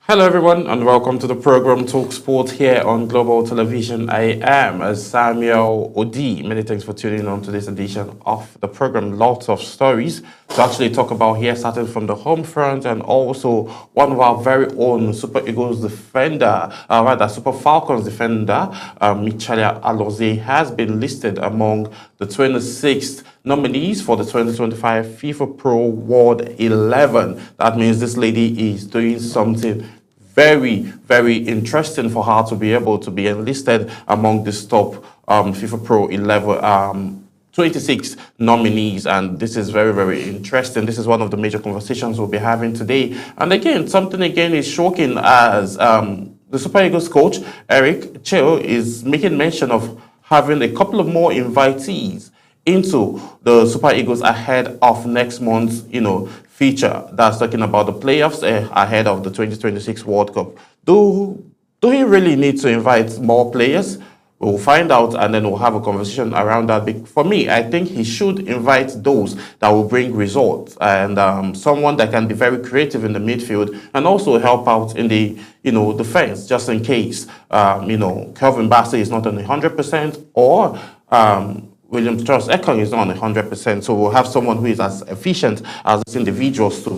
Hello, everyone, and welcome to the program Talksports here on Global Television. I am Samuel Odi. Many thanks for tuning on to this edition of the program. Lots of stories to actually talk about here, starting from the home front, and also one of our very own Super Eagles defender, Super Falcons defender, Michaela Alozie, has been listed among the 26th nominees for the 2025 FIFA Pro World 11. That means this lady is doing something very, very interesting for her to be able to be enlisted among this top FIFA Pro 11 26 nominees, and this is very, very interesting. This is one of the major conversations we'll be having today. And again, something again is shocking as the Super Eagles coach, Eric Chell, is making mention of having a couple of more invitees into the Super Eagles ahead of next month's, feature that's talking about the playoffs ahead of the 2026 World Cup. Do he really need to invite more players? We'll find out, and then we'll have a conversation around that. For me, I think he should invite those that will bring results, and someone that can be very creative in the midfield and also help out in the defense, just in case Kelvin Bassey is not on 100%, or William Charles Ekong is not on 100%, so we'll have someone who is as efficient as these individuals to,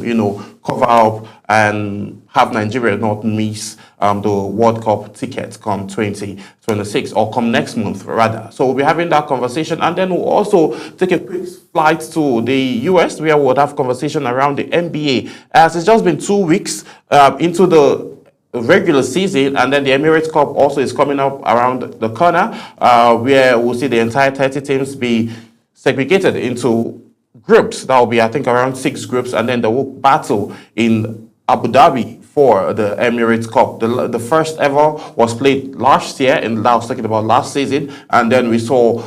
cover up and have Nigeria not miss the World Cup ticket come 2026, or come next month rather. So we'll be having that conversation, and then we'll also take a quick flight to the US, where we'll have conversation around the NBA, as it's just been 2 weeks into the regular season, and then the Emirates Cup also is coming up around the corner, where we'll see the entire 30 teams be segregated into groups. That will be, I think, around 6 groups, and then they will battle in Abu Dhabi for the Emirates Cup. The first ever was played last year, and I was talking about last season, and then we saw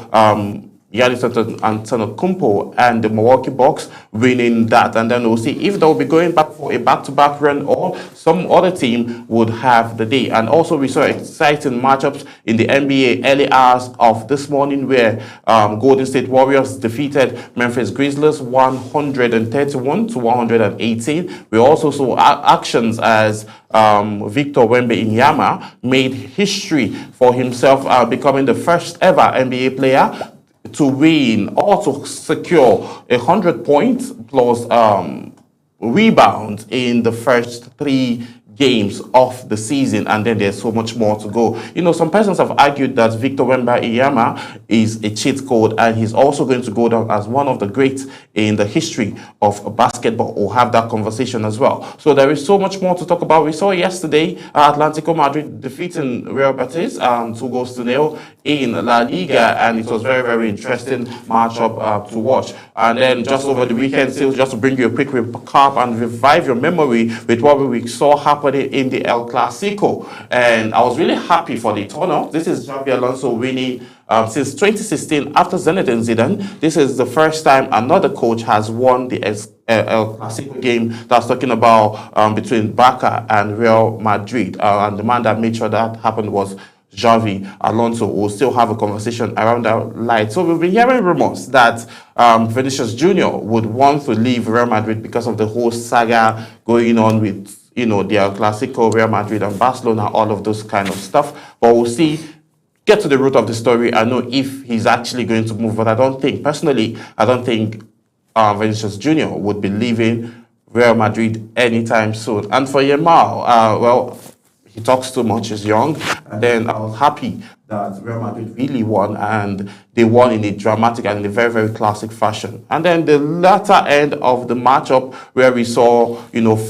Giannis Antetokounmpo and the Milwaukee Bucks winning that, and then we'll see if they'll be going back for a back-to-back run, or some other team would have the day. And also we saw exciting matchups in the NBA early hours of this morning, where Golden State Warriors defeated Memphis Grizzlies 131 to 118. We also saw actions as Victor Wembanyama made history for himself, becoming the first ever NBA player to win or to secure 100 points plus rebounds in the first 3 games of the season, and then there's so much more to go. Some persons have argued that Victor Wembanyama is a cheat code, and he's also going to go down as one of the greats in the history of basketball. We'll have that conversation as well. So there is so much more to talk about. We saw yesterday Atlético Madrid defeating Real Betis 2-0 in La Liga, and it was very, very interesting matchup to watch. And then just over the weekend, still just to bring you a quick recap and revive your memory with what we saw happen in the El Clasico, and I was really happy for the turnout. This is Xabi Alonso winning since 2016 after Zinedine Zidane. This is the first time another coach has won the El Clasico game. That's talking about between Barca and Real Madrid, and the man that made sure that happened was Xavi Alonso. We'll still have a conversation around that light. So we've been hearing rumors that Vinicius Jr. would want to leave Real Madrid because of the whole saga going on with the El Clasico, Real Madrid and Barcelona, all of those kind of stuff. But we'll see, get to the root of the story. I know if he's actually going to move, but I don't think Vinicius Jr. would be leaving Real Madrid anytime soon. And for Yamal, he talks too much, he's young. And then I was happy that Real Madrid really won, and they won in a dramatic and in a very, very classic fashion. And then the latter end of the matchup, where we saw,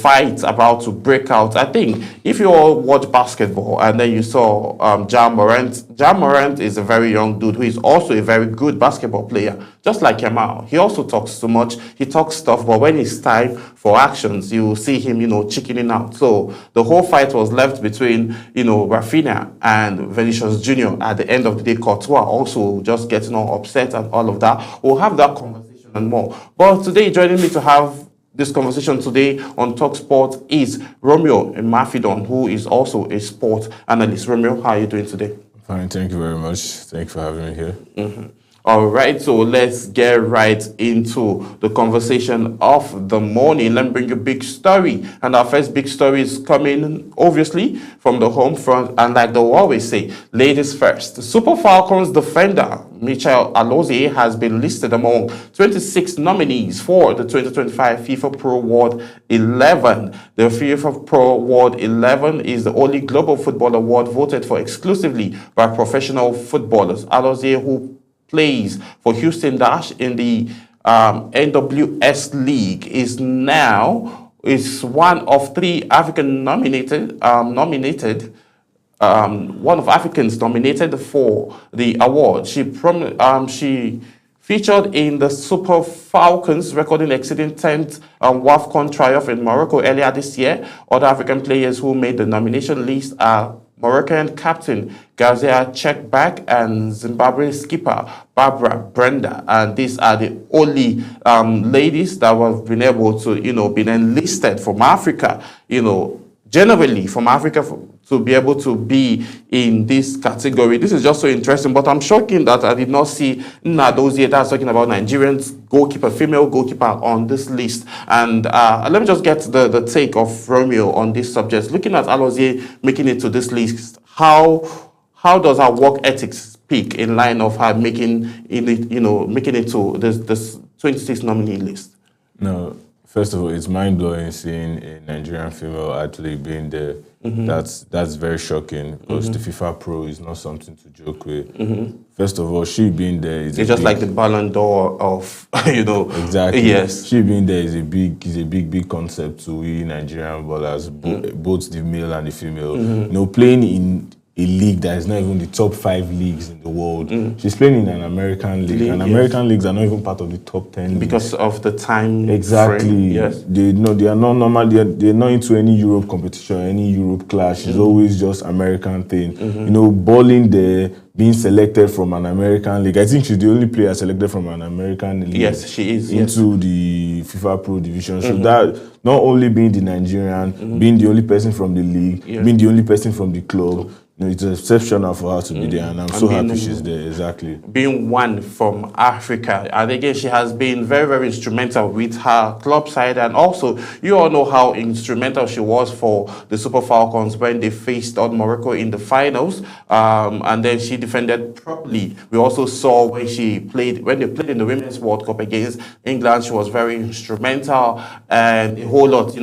fights about to break out. I think if you all watch basketball and then you saw Ja Morant is a very young dude who is also a very good basketball player, just like Yamal. He also talks too much, he talks stuff, but when it's time for actions, you see him, chickening out. So the whole fight was left between, Rafinha and Vinicius Jr. At the end of the day, Courtois also just getting all upset and all of that. We'll have that conversation and more. But today, joining me to have this conversation today on Talksports is Romeo Mafidon, who is also a sport analyst. Romeo, how are you doing today? Fine, thank you very much. Thank you for having me here. Mm-hmm. All right, so let's get right into the conversation of the morning. Let me bring you a big story. And our first big story is coming, obviously, from the home front. And like they always say, ladies first. The Super Falcons defender, Michael Alozie, has been listed among 26 nominees for the 2025 FIFA Pro World 11. The FIFA Pro World 11 is the only global football award voted for exclusively by professional footballers. Alozie, who plays for Houston Dash in the NWS League, is one of three African one of Africans nominated for the award. She featured in the Super Falcons, recording exceeding 10th WAFCON triumph in Morocco earlier this year. Other African players who made the nomination list are Moroccan captain Gazia Chekbak and Zimbabwe skipper Barbara Brenda. And these are the only ladies that have been able to, been enlisted from Africa, generally from Africa to be able to be in this category. This is just so interesting, but I'm shocking that I did not see Nadozie that's talking about Nigerians female goalkeeper on this list. And let me just get the take of Romeo on this subject. Looking at Alozie making it to this list, how does her work ethics speak in line of her making it to this 26 nominee list? No, first of all, it's mind-blowing seeing a Nigerian female actually being there. Mm-hmm. That's very shocking because the FIFA Pro is not something to joke with. Mm-hmm. First of all, she being there is just like the Ballon d'Or of Exactly. Yes. She being there is a big concept to we Nigerian ballers, both the male and the female. Mm-hmm. Playing in a league that is not even the top 5 leagues in the world. She's playing in an American league, and American leagues are not even part of the top 10 because leagues. of the time exactly frame. Yes, they are not normal. They're not into any Europe competition, any Europe clash. It's always just American thing. Balling there, being selected from an American league. I think she's the only player selected from an American league. Yes, she is. Into the FIFA Pro division. So that not only being the Nigerian, being the only person from the league, being the only person from the club. It's exceptional for her to be there, and I'm so happy she's there. Exactly. Being one from Africa, and again, she has been very, very instrumental with her club side, and also you all know how instrumental she was for the Super Falcons when they faced on Morocco in the finals, and then she defended properly. We also saw when they played in the Women's World Cup against England. She was very instrumental, and a whole lot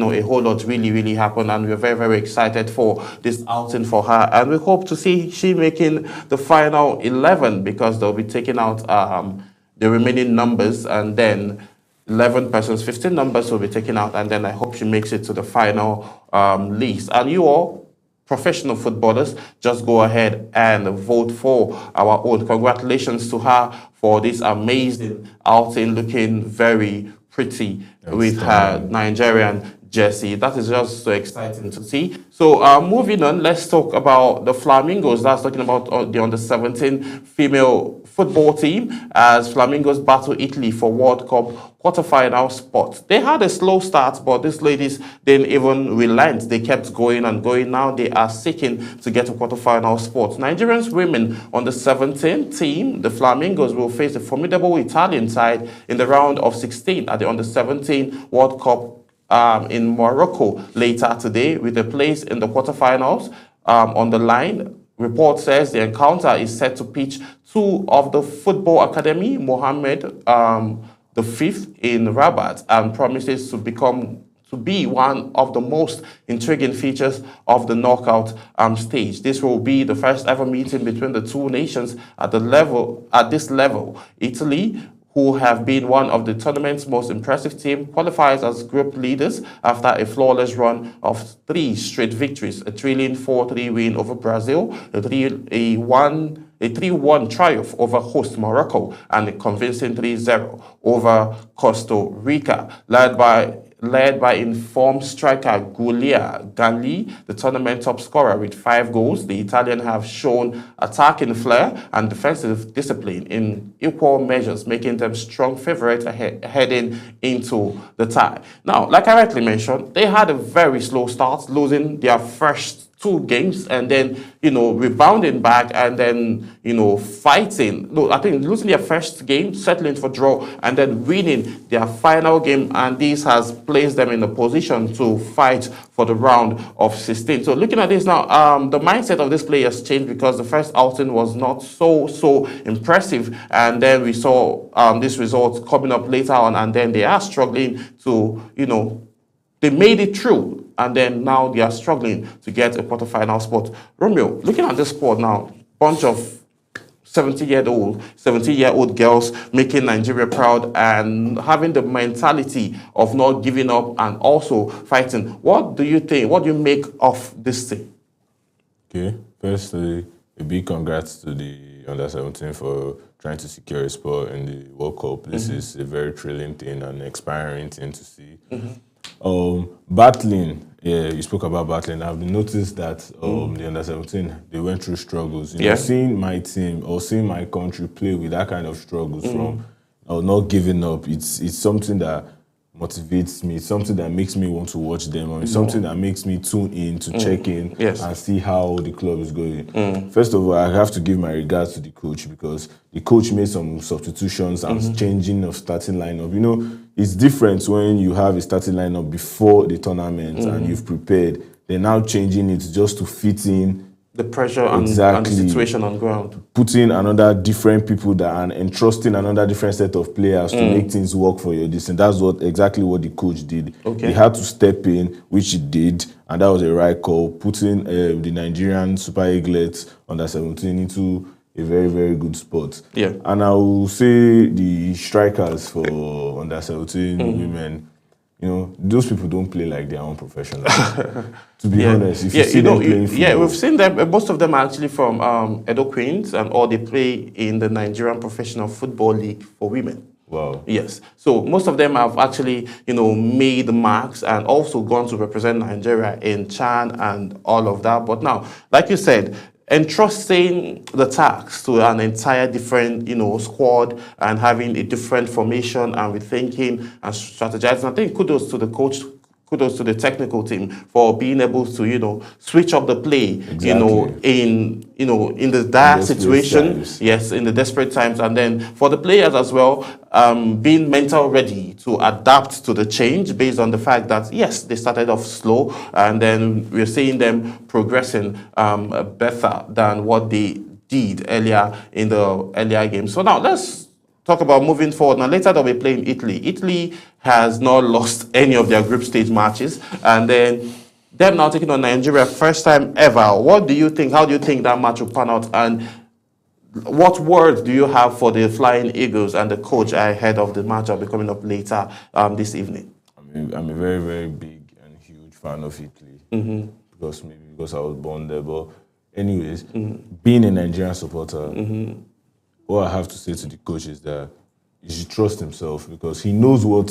really, really happened, and we're very, very excited for this outing for her, and we hope to see she making the final 11 because they'll be taking out the remaining numbers, and then 11 persons, 15 numbers will be taken out, and then I hope she makes it to the final list. And you all, professional footballers, just go ahead and vote for our own. Congratulations to her for this amazing outing, looking very pretty with her Nigerian jersey. That is just so exciting to see. So moving on, let's talk about the Flamingos. That's talking about the under-17 female football team as Flamingos battle Italy for World Cup quarterfinal spot. They had a slow start, but these ladies didn't even relent. They kept going and going. Now they are seeking to get a quarterfinal spot. Nigerians women on the 17 team, the Flamingos, will face a formidable Italian side in the round of 16 at the under-17 World Cup in Morocco later today, with a place in the quarterfinals on the line. Report says the encounter is set to pitch two of the Football Academy, Mohammed the fifth in Rabat, and promises to be one of the most intriguing features of the knockout stage. This will be the first ever meeting between the two nations at this level. Italy, who have been one of the tournament's most impressive team, qualifies as group leaders after a flawless run of 3 straight victories, a thrilling 4-3 win over Brazil, a 3-1 triumph over host Morocco, and a convincing 3-0 over Costa Rica, led by informed striker Giulia Ganli, the tournament top scorer with 5 goals. The Italians have shown attacking flair and defensive discipline in equal measures, making them strong favourites heading into the tie. Now, like I rightly mentioned, they had a very slow start, losing their first two games and then, rebounding back and then, fighting. No, I think losing their first game, settling for draw, and then winning their final game. And this has placed them in a position to fight for the round of 16. So looking at this now, the mindset of this players changed because the first outing was not so impressive. And then we saw these results coming up later on, and then they are struggling to, they made it through. And then now they are struggling to get a quarterfinal spot. Romeo, looking at this sport now, bunch of 17-year-old girls making Nigeria proud and having the mentality of not giving up and also fighting. What do you think? What do you make of this thing? Okay, firstly, a big congrats to the under-17 for trying to secure a spot in the World Cup. This is a very thrilling thing and inspiring thing to see. Battling, you spoke about battling. I've noticed that the under-17, they went through struggles. Seeing my team or seeing my country play with that kind of struggles from not giving up, it's something that motivates me. It's something that makes me want to watch them, or it's something that makes me tune in to check in and see how the club is going. First of all, I have to give my regards to the coach because the coach made some substitutions and changing of starting lineup. It's different when you have a starting lineup before the tournament and you've prepared. They're now changing it just to fit in the pressure and the situation on ground. Putting another different people and entrusting another different set of players to make things work for you. And that's exactly what the coach did. Okay. He had to step in, which he did, and that was a right call, putting the Nigerian Super Eaglets under-17 into a very, very good spot. Yeah. And I will say the strikers for under-17 women, those people don't play like their own professionals. To be honest, if you see them playing football. We've seen them. Most of them are actually from Edo Queens, or they play in the Nigerian Professional Football League for women. Wow. Yes. So most of them have actually, made marks and also gone to represent Nigeria in CHAN and all of that. But now, like you said, entrusting the task to an entire different, squad and having a different formation and rethinking and strategizing. I think kudos to the coach, kudos to the technical team for being able to, switch up the play, in the dire situation. Yes, in the desperate times. And then for the players as well, being mental ready to adapt to the change based on the fact that, yes, they started off slow and then we're seeing them progressing better than what they did earlier in the earlier game. So now let's talk about moving forward. Now later they'll be playing Italy. Italy has not lost any of their group stage matches, and then them now taking on Nigeria first time ever. What do you think? How do you think that match will pan out? And what words do you have for the Flying Eagles and the coach ahead of the match that will be coming up later this evening? I'm a very, very big and huge fan of Italy because I was born there. But anyways, being a Nigerian supporter, what I have to say to the coach is that he should trust himself because he knows what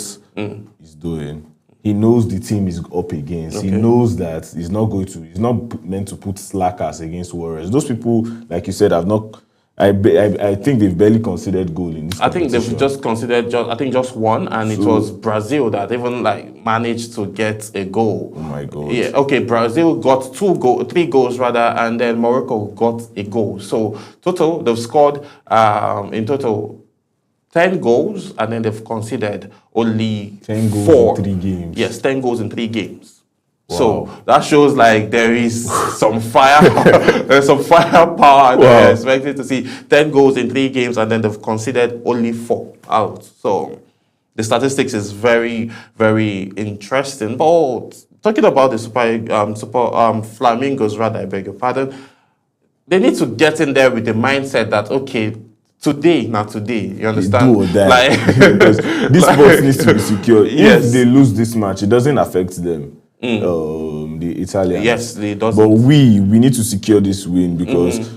he's doing. He knows the team is up against. Okay. He knows that he's not meant to put slackers against Warriors. Those people, like you said, have not. I think they've barely considered goal in this competition. I think they've just considered just one, and it was Brazil that even managed to get a goal. Oh my God! Yeah, okay. Brazil got 3 goals rather, and then Morocco got a goal. So total, they've scored in total 10 goals, and then they've conceded only 10 goals 4. in 3 games. Yes, 10 goals in 3 games. Wow. So that shows there is some there's some firepower. They're expected to see 10 goals in 3 games, and then they've conceded only 4 out. So the statistics is very, very interesting. But talking about the super Flamingos, rather, I beg your pardon, they need to get in there with the mindset that today, you understand? Do or die. Because this sport needs to be secure. If they lose this match, it doesn't affect them. The Italians. Yes, it doesn't. But we need to secure this win because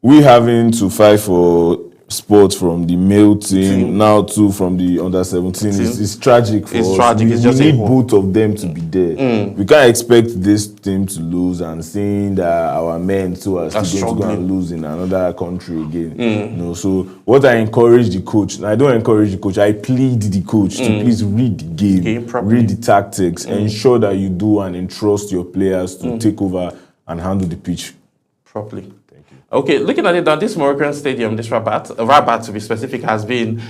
we having to fight for sports from the male team now too from the under-17 is tragic for us. Tragic. We need both of them to be there. We can't expect this team to lose and seeing that our men too are still going to go and lose in another country again. So what I encourage the coach, and I don't encourage the coach, I plead the coach to please read the game read the tactics, ensure that you do and entrust your players to take over and handle the pitch properly. Thank you. Okay, looking at it now, this Moroccan stadium, this Rabat to be specific, has been,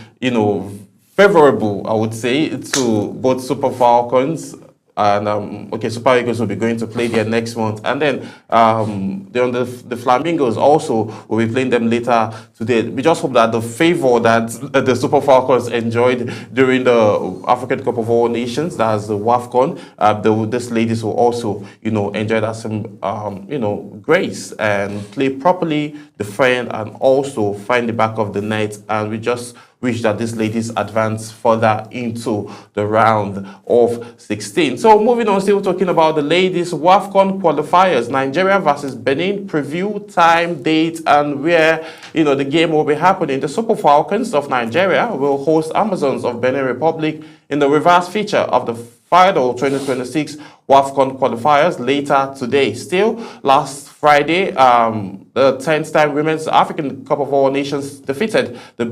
favorable, I would say, to both Super Falcons and Super Eagles will be going to play there next month, and then the Flamingos also will be playing them later today. We just hope that the favor that the Super Falcons enjoyed during the African Cup of All Nations, that's the WAFCON, these ladies will also enjoy that some grace and play properly, defend, and also find the back of the net. And we just wish that these ladies advance further into the round of 16. So moving on, still talking about the ladies WAFCON qualifiers, Nigeria versus Benin, preview, time, date, and where the game will be happening. The Super Falcons of Nigeria will host Amazons of Benin Republic in the reverse feature of the final 2026 WAFCON qualifiers later today. Still, last Friday, the 10th time Women's African Cup of All Nations defeated the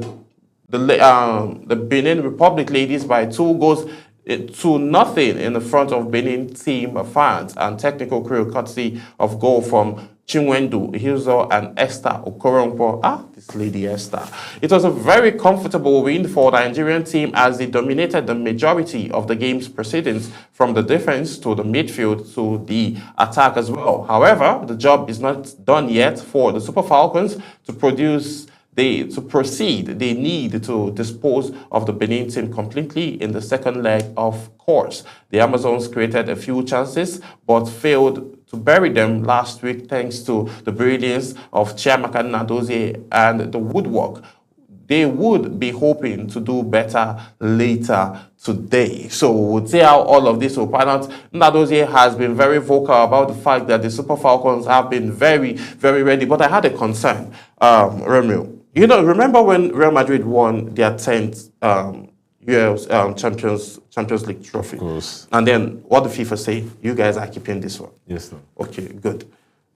Benin Republic ladies by 2-0 in the front of Benin team fans and technical crew, courtesy of goal from Chinwendu Hilzo and Esther Okoronkwo. This lady Esther. It was a very comfortable win for the Nigerian team as they dominated the majority of the game's proceedings, from the defense to the midfield to the attack as well. However, the job is not done yet for the Super Falcons to proceed. They need to dispose of the Benin team completely in the second leg, of course. The Amazons created a few chances but failed to bury them last week thanks to the brilliance of Chiamaka Nnadozie and the woodwork. They would be hoping to do better later today. So we'll see how all of this will pan out. Nnadozie has been very vocal about the fact that the Super Falcons have been very, very ready. But I had a concern, Romeo. Remember when Real Madrid won their 10th Champions League trophy? Of course. And then what the FIFA say? You guys are keeping this one. Yes, sir. Okay, good.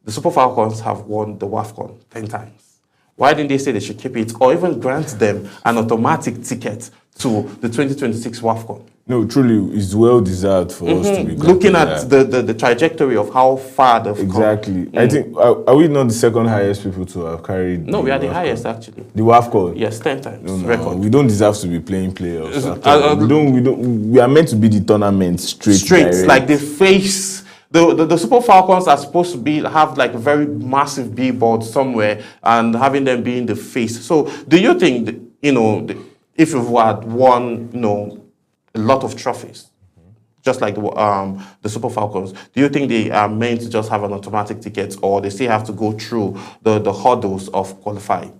The Super Falcons have won the WAFCON 10 times. Why didn't they say they should keep it or even grant them an automatic ticket to the 2026 WAFCON? No, truly, it's well deserved for us to be looking at the trajectory of how far they've come. Exactly. I think, are we not the second highest people to have carried? No, we are the WAFCON? Highest, actually. The WAFCON? Yes, 10 times. No, record. we don't deserve to be playing playoffs. We are meant to be the tournament straight. Direct. Like the face. The Super Falcons are supposed to have like a very massive billboard somewhere and having them be in the face. So do you think, if you had won, a lot of trophies, just like the Super Falcons, do you think they are meant to just have an automatic ticket, or they still have to go through the hurdles of qualifying?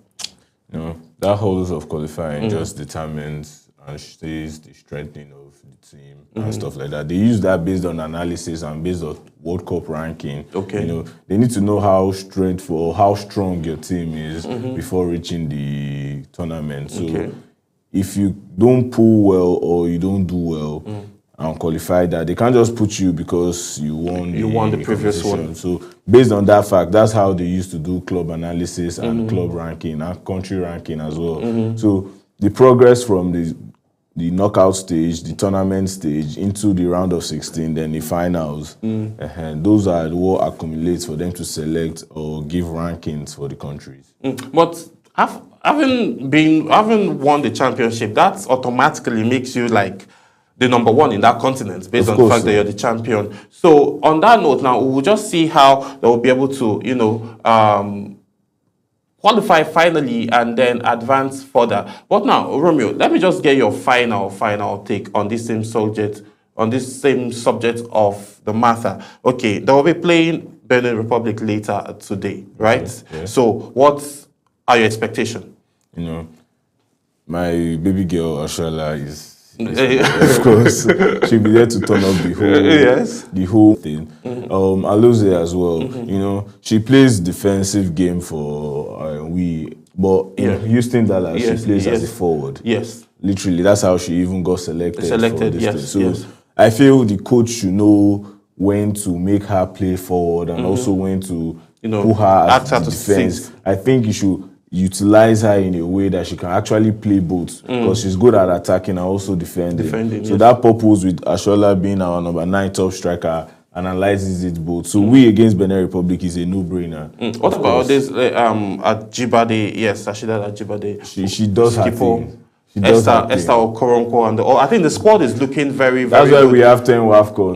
No, that hurdles of qualifying just determines and stays the strengthening of the team and stuff like that. They use that based on analysis and based on World Cup ranking. Okay. They need to know how strong your team is before reaching the tournament. So if you don't pull well or you don't do well and qualify that, they can't just put you because you won the previous one. So based on that fact, that's how they used to do club analysis and club ranking and country ranking as well. So the progress from the knockout stage, the tournament stage, into the round of 16, then the finals, and those are what accumulates for them to select or give rankings for the countries. But having won the championship, that automatically makes you like the number one in that continent based on the fact that you're the champion. So on that note, now we'll just see how they will be able to, qualify finally and then advance further. But now, Romeo, let me just get your final take on this same subject, of the matter. Okay, they will be playing Benin Republic later today, right? Yeah. So what are your expectations? My baby girl Ashala is of course she'll be there to turn up the whole thing. Alozie as well. She plays defensive game for but in Houston Dallas she plays as a forward. Yes, literally that's how she even got selected for this thing. So I feel the coach should know when to make her play forward and also when to put her at the defense. I think you should utilize her in a way that she can actually play both because she's good at attacking and also defending. So that purpose with Ashola being our number 9 top striker analyzes it both. So we against Benin Republic is a no-brainer. What about this Ajibade? Yes, Rashida Ajibade. She does her thing. She does her Esther thing. Okoronko and I think the squad is looking very, very That's why good. we have 10 WAFCON.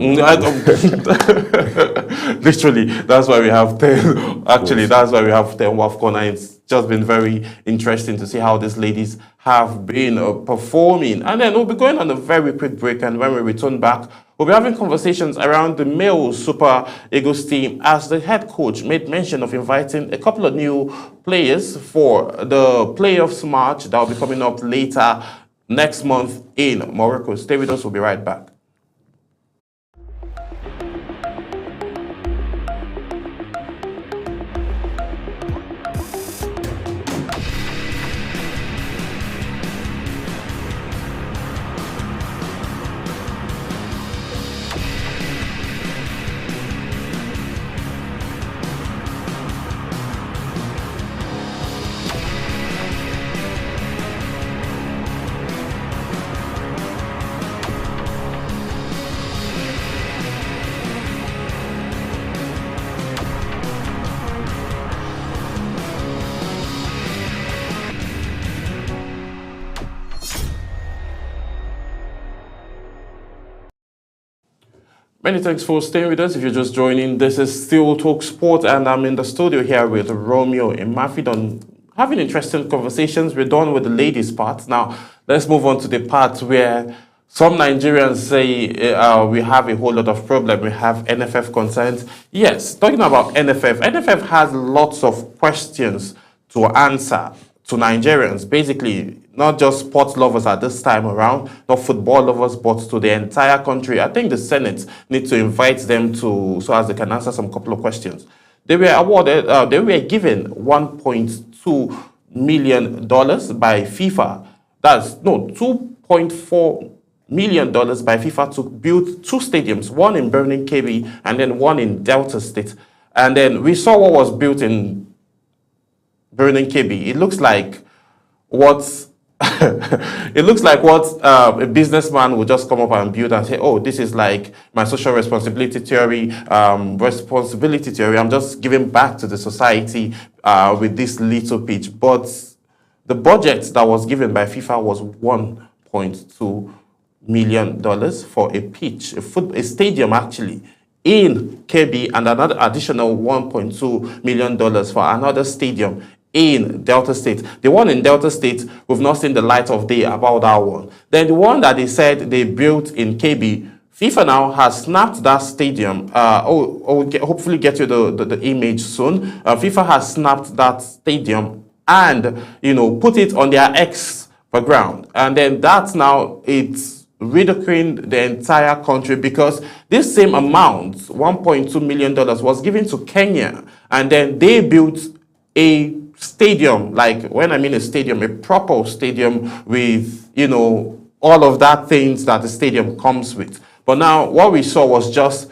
Literally, that's why we have 10. Actually, that's why we have 10 WAFCON, and it's just been very interesting to see how these ladies have been performing. And then we'll be going on a very quick break, and when we return back, we'll be having conversations around the male Super Eagles team, as the head coach made mention of inviting a couple of new players for the playoffs match that will be coming up later next month in Morocco. Stay with us, we'll be right back. Many thanks for staying with us. If you're just joining, this is still Talksports, and I'm in the studio here with Romeo and Mafidon, having interesting conversations. We're done with the ladies' part. Now, let's move on to the part where some Nigerians say we have a whole lot of problem. We have NFF concerns. Yes, talking about NFF has lots of questions to answer to Nigerians, basically, not just sports lovers at this time around, not football lovers, but to the entire country. I think the Senate needs to invite them to, so as they can answer some couple of questions. They were awarded, they were given $1.2 million by FIFA. That's, no, $2.4 million by FIFA to build two stadiums, one in Birnin Kebbi and then one in Delta State. And then we saw what was built in Birnin Kebbi. It looks like what a businessman would just come up and build and say, oh, this is like my social responsibility theory. I'm just giving back to the society with this little pitch. But the budget that was given by FIFA was $1.2 million for a pitch, a stadium actually, in Kebbi, and another additional $1.2 million for another stadium in Delta State. The one in Delta State, we've not seen the light of day about that one. Then the one that they said they built in Kebbi, FIFA now has snapped that stadium. Hopefully get you the image soon. FIFA has snapped that stadium and, put it on their X background. And then that's now, it's ridiculing the entire country, because this same amount, $1.2 million, was given to Kenya. And then they built a stadium, like when I mean a stadium, a proper stadium with, all of that things that the stadium comes with. But now what we saw was just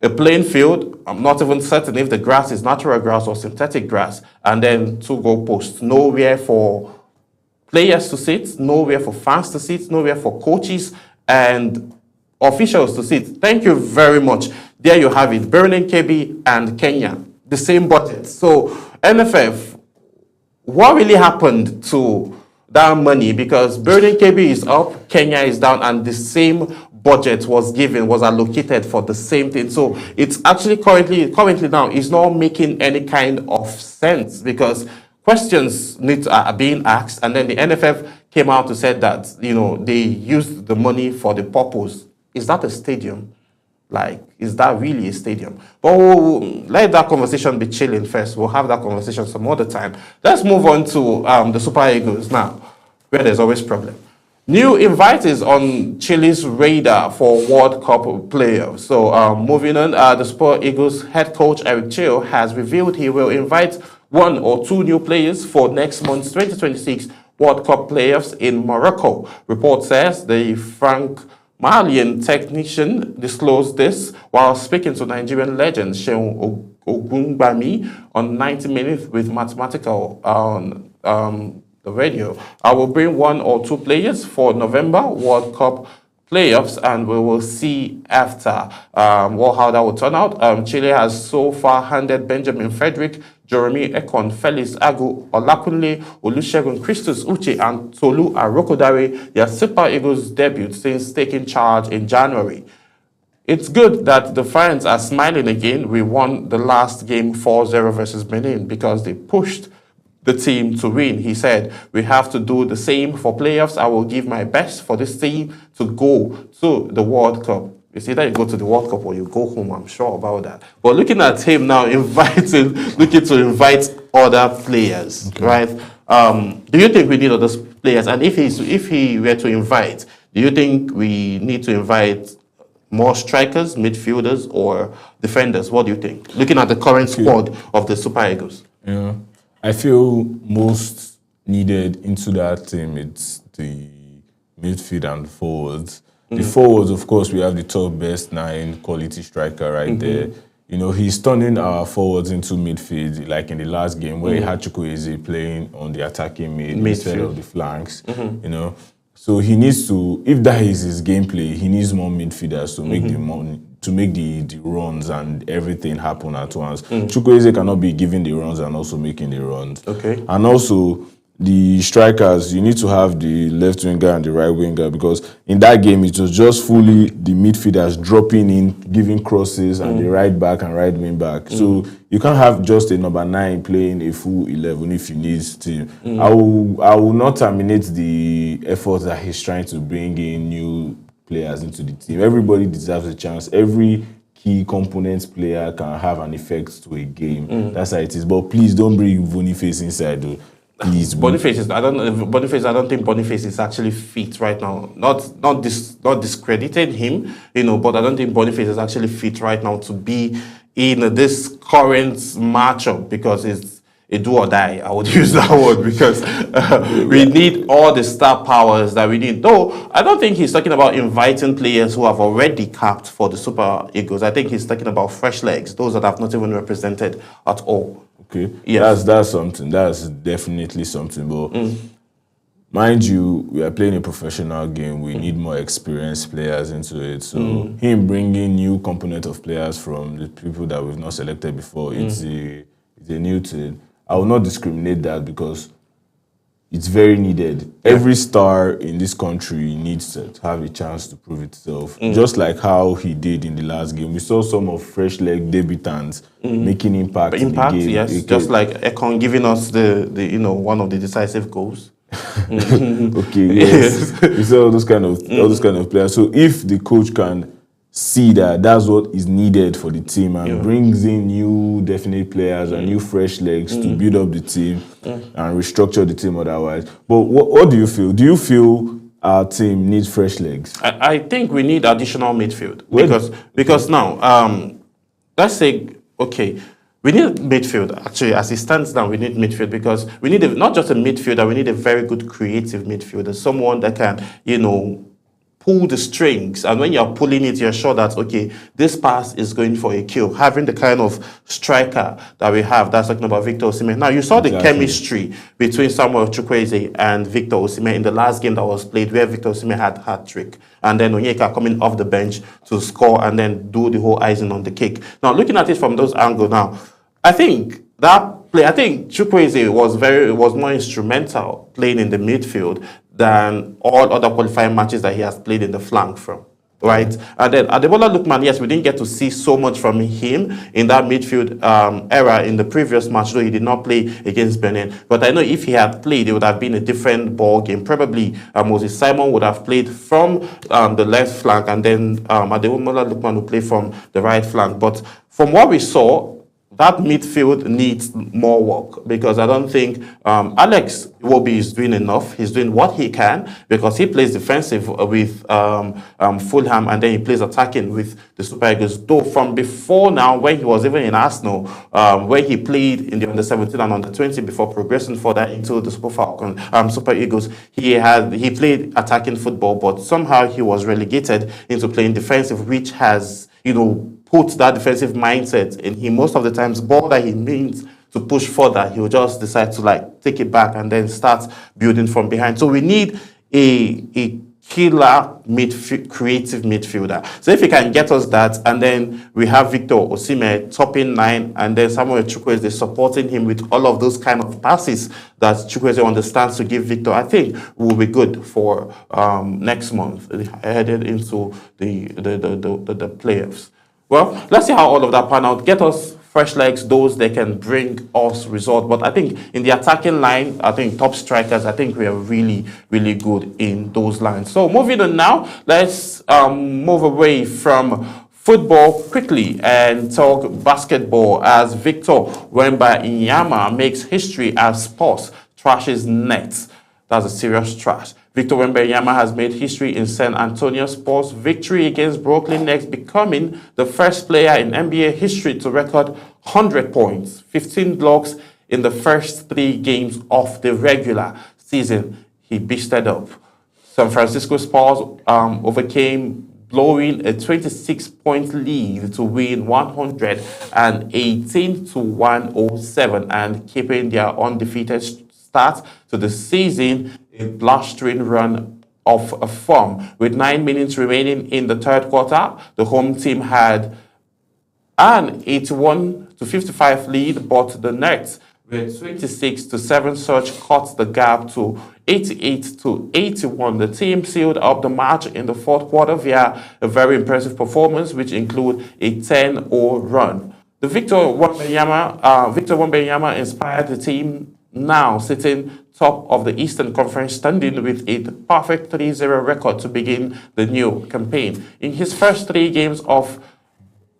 a plain field. I'm not even certain if the grass is natural grass or synthetic grass, and then two goalposts. Nowhere for players to sit, nowhere for fans to sit, nowhere for coaches and officials to sit. Thank you very much. There you have it, Birnin Kebbi and Kenya, the same budget. So NFF, what really happened to that money? Because Birnin Kebbi is up, Kenya is down, and the same budget was allocated for the same thing. So it's actually currently now, it's not making any kind of sense, because questions are being asked, and then the NFF came out to say that, they used the money for the purpose. Is that a stadium? Like, is that really a stadium? But we'll let that conversation be chilling first. We'll have that conversation some other time. Let's move on to the Super Eagles now, where there's always problem. New invitees on Chile's radar for World Cup playoffs. So moving on, the Super Eagles head coach Eric Cheo has revealed he will invite one or two new players for next month's 2026 World Cup playoffs in Morocco. Report says the Malian technician disclosed this while speaking to Nigerian legend Seun Ogunbami on 90 Minutes with Mathematical on the radio. I will bring one or two players for November World Cup playoffs, and we will see after how that will turn out. Chile has so far handed Benjamin Frederick, Jeremy Ekon, Felix Agu, Olakunle, Olusegun, Christus Uche, and Tolu Arokodare their Super Eagles debut since taking charge in January. It's good that the fans are smiling again. We won the last game 4-0 versus Benin because they pushed the team to win. He said, we have to do the same for playoffs. I will give my best for this team to go to the World Cup. It's either you go to the World Cup or you go home, I'm sure about that. But looking at him now, looking to invite other players, right? Do you think we need other players? And if he were to invite, do you think we need to invite more strikers, midfielders, or defenders? What do you think? Looking at the current squad of the Super Eagles. Yeah, I feel most needed into that team, it's the midfield and forwards. The forwards, of course, we have the top best 9 quality striker right there. You know, he's turning our forwards into midfield, like in the last game where he had Chukwueze playing on the attacking mid instead of the flanks, you know. So he needs to, if that is his gameplay, he needs more midfielders to make the runs and everything happen at once. Chukwueze cannot be giving the runs and also making the runs. Okay. And also the strikers, you need to have the left winger and the right winger, because in that game it was just fully the midfielders dropping in, giving crosses, and the right back and right wing back. So you can't have just a number 9 playing a full 11 if you need team. I will not terminate the effort that he's trying to bring in new players into the team. Everybody deserves a chance. Every key components player can have an effect to a game. That's how it is. But please don't bring Boniface inside though. Please. Boniface, I don't think Boniface is actually fit right now. Not discrediting him, you know, but I don't think Boniface is actually fit right now to be in this current matchup, because it's a do or die. I would use that word, because we need all the star powers that we need. Though I don't think he's talking about inviting players who have already capped for the Super Eagles. I think he's talking about fresh legs, those that have not even represented at all. Okay, yes. That's something. That's definitely something. But mind you, we are playing a professional game. We need more experienced players into it. So him bringing new component of players from the people that we've not selected before, it's a new thing. I will not discriminate that, because it's very needed. Every star in this country needs to have a chance to prove itself. Just like how he did in the last game. We saw some of fresh leg debutants making impact in the game. Yes. Just like Ekon giving us the one of the decisive goals. Okay, yes. We saw all those kind of players. So if the coach can see that that's what is needed for the team and brings in new definite players and new fresh legs to build up the team and restructure the team otherwise. But what do you feel? Do you feel our team needs fresh legs? I think we need additional midfield, because now let's say, okay, we need midfield. Actually, as it stands now, we need midfield, because we need not just a midfielder, we need a very good creative midfielder, someone that can, pull the strings, and when you're pulling it, you're sure that, okay, this pass is going for a kill. Having the kind of striker that we have, that's talking about Victor Osimhen. Now, you saw the chemistry between Samuel Chukwueze and Victor Osimhen in the last game that was played, where Victor Osimhen had hat-trick, and then Onyeka coming off the bench to score and then do the whole icing on the cake. Now, looking at it from those angles now, I think Chukwueze was more instrumental playing in the midfield than all other qualifying matches that he has played in the flank from, right? And then Adebola Lookman, yes, we didn't get to see so much from him in that midfield era in the previous match, though he did not play against Benin. But I know if he had played, it would have been a different ball game. Probably Moses Simon would have played from the left flank, and then Adebola Lookman would play from the right flank. But from what we saw, that midfield needs more work, because I don't think Alex Iwobi is doing enough. He's doing what he can, because he plays defensive with Fulham, and then he plays attacking with the Super Eagles. Though from before now, when he was even in Arsenal, where he played in the under-17 and under-20 before progressing further into the Super Eagles, he played attacking football, but somehow he was relegated into playing defensive, which has, put that defensive mindset in him. Most of the times, ball that he means to push further, he'll just decide to take it back and then start building from behind. So we need a killer creative midfielder. So if he can get us that, and then we have Victor Osimhen topping 9, and then Samuel Chukwueze supporting him with all of those kind of passes that Chukwueze understands to give Victor, I think will be good for next month, headed into the playoffs. Well, let's see how all of that pan out. Get us fresh legs, those that can bring us result. But I think in the attacking line, I think top strikers, I think we are really, really good in those lines. So moving on now, let's move away from football quickly and talk basketball as Victor Wembanyama makes history as Sports trashes Nets. That's a serious trash. Victor Wembanyama has made history in San Antonio Spurs' victory against Brooklyn Nets, becoming the first player in NBA history to record 100 points, 15 blocks in the first 3 games of the regular season. He beasted up. San Francisco Spurs overcame blowing a 26-point lead to win 118-107 and keeping their undefeated start to the season a blustering run of a form. With 9 minutes remaining in the third quarter, the home team had an 81-55 lead, but the Nets were 26-7, such cut the gap to 88-81. The team sealed up the match in the fourth quarter via a very impressive performance, which included a 10-0 run. The Victor Wembanyama inspired the team, now sitting top of the Eastern Conference standing with a perfect 3-0 record to begin the new campaign. In his first 3 games of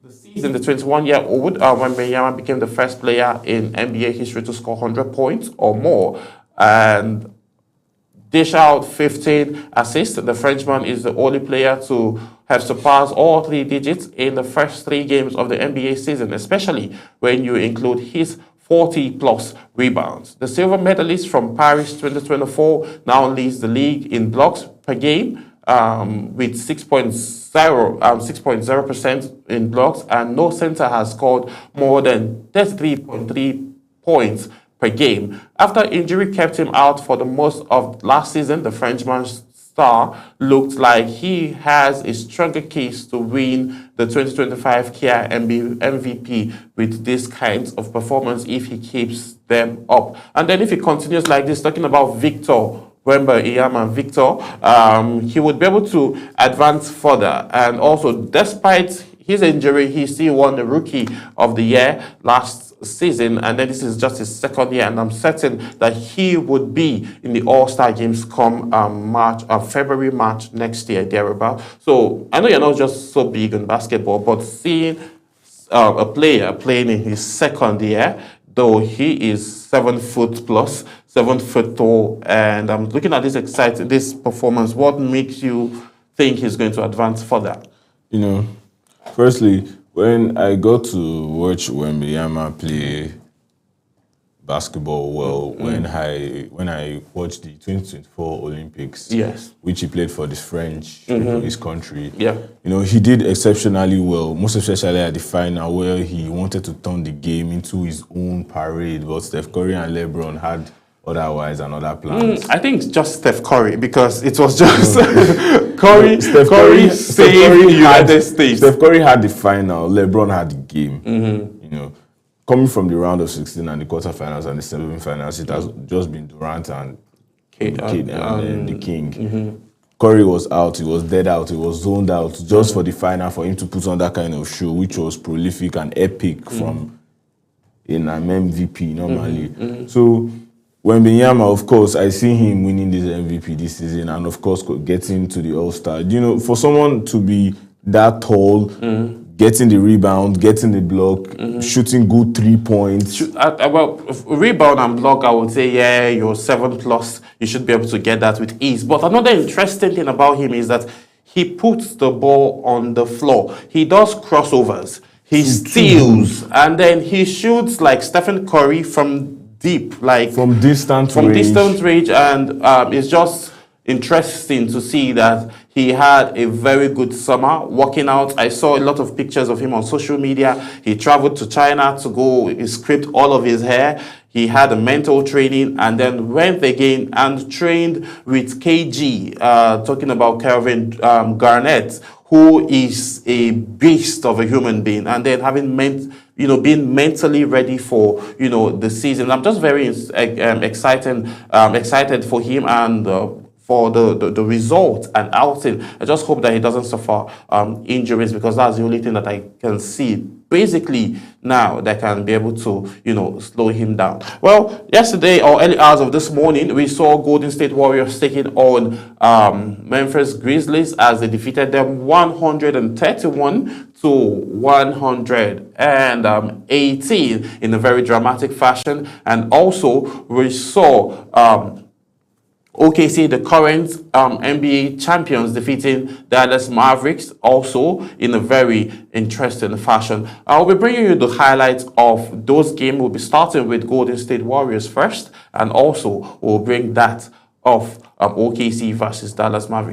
the season, the 21-year-old Wembanyama became the first player in NBA history to score 100 points or more and dish out 15 assists. The Frenchman is the only player to have surpassed all 3 digits in the first 3 games of the NBA season, especially when you include his 40-plus rebounds. The silver medalist from Paris 2024 now leads the league in blocks per game with 6.0% in blocks, and no center has scored more than 33.3 points per game. After injury kept him out for the most of last season, the Frenchman's star looked like he has a stronger case to win the 2025 Kia MVP with this kinds of performance if he keeps them up. And then if he continues like this, talking about Victor Wembanyama, he would be able to advance further. And also, despite his injury, he still won the Rookie of the Year last season, and then this is just his second year, and I'm certain that he would be in the All-Star games come February, March next year, thereabout. So I know you're not just so big on basketball, but seeing a player playing in his second year, though he is 7 foot plus, 7 foot tall, and I'm looking at this performance. What makes you think he's going to advance further? You know, firstly, when I got to watch Wembanyama play basketball when I watched the 2024 Olympics, yes, which he played for the French, for his country, yeah, you know, he did exceptionally well, most especially at the final where he wanted to turn the game into his own parade, but Steph Curry and LeBron had otherwise and other plans. I think it's just Steph Curry, because it was just Curry saved United States. Steph Curry had the final, LeBron had the game. You know, coming from the round of 16 and the quarterfinals and the semi-finals, it has just been Durant and the King. Curry was out, he was dead out, he was zoned out just for the final, for him to put on that kind of show, which was prolific and epic from an MVP normally. So Wembanyama, of course, I see him winning this MVP this season, and of course getting to the All-Star. You know, for someone to be that tall, getting the rebound, getting the block, shooting good 3 points. Well, rebound and block, I would say, yeah, you're 7+. You should be able to get that with ease. But another interesting thing about him is that he puts the ball on the floor. He does crossovers. He steals, and then he shoots like Stephen Curry from deep, like from distant range, and it's just interesting to see that he had a very good summer working out. I saw a lot of pictures of him on social media. He traveled to China to go, he scraped all of his hair. he had a mental training and then went again and trained with KG, talking about Kelvin Garnett, who is a beast of a human being, and then having being mentally ready for the season. I'm just very excited for him and for the result and outing. I just hope that he doesn't suffer injuries, because that's the only thing that I can see basically now that can be able to slow him down. Well, yesterday or early hours of this morning, we saw Golden State Warriors taking on Memphis Grizzlies as they defeated them 131 to 118 in a very dramatic fashion. And also we saw OKC, the current NBA champions, defeating Dallas Mavericks also in a very interesting fashion. I'll be bringing you the highlights of those games. We'll be starting with Golden State Warriors first, and also we'll bring that of OKC versus Dallas Mavericks.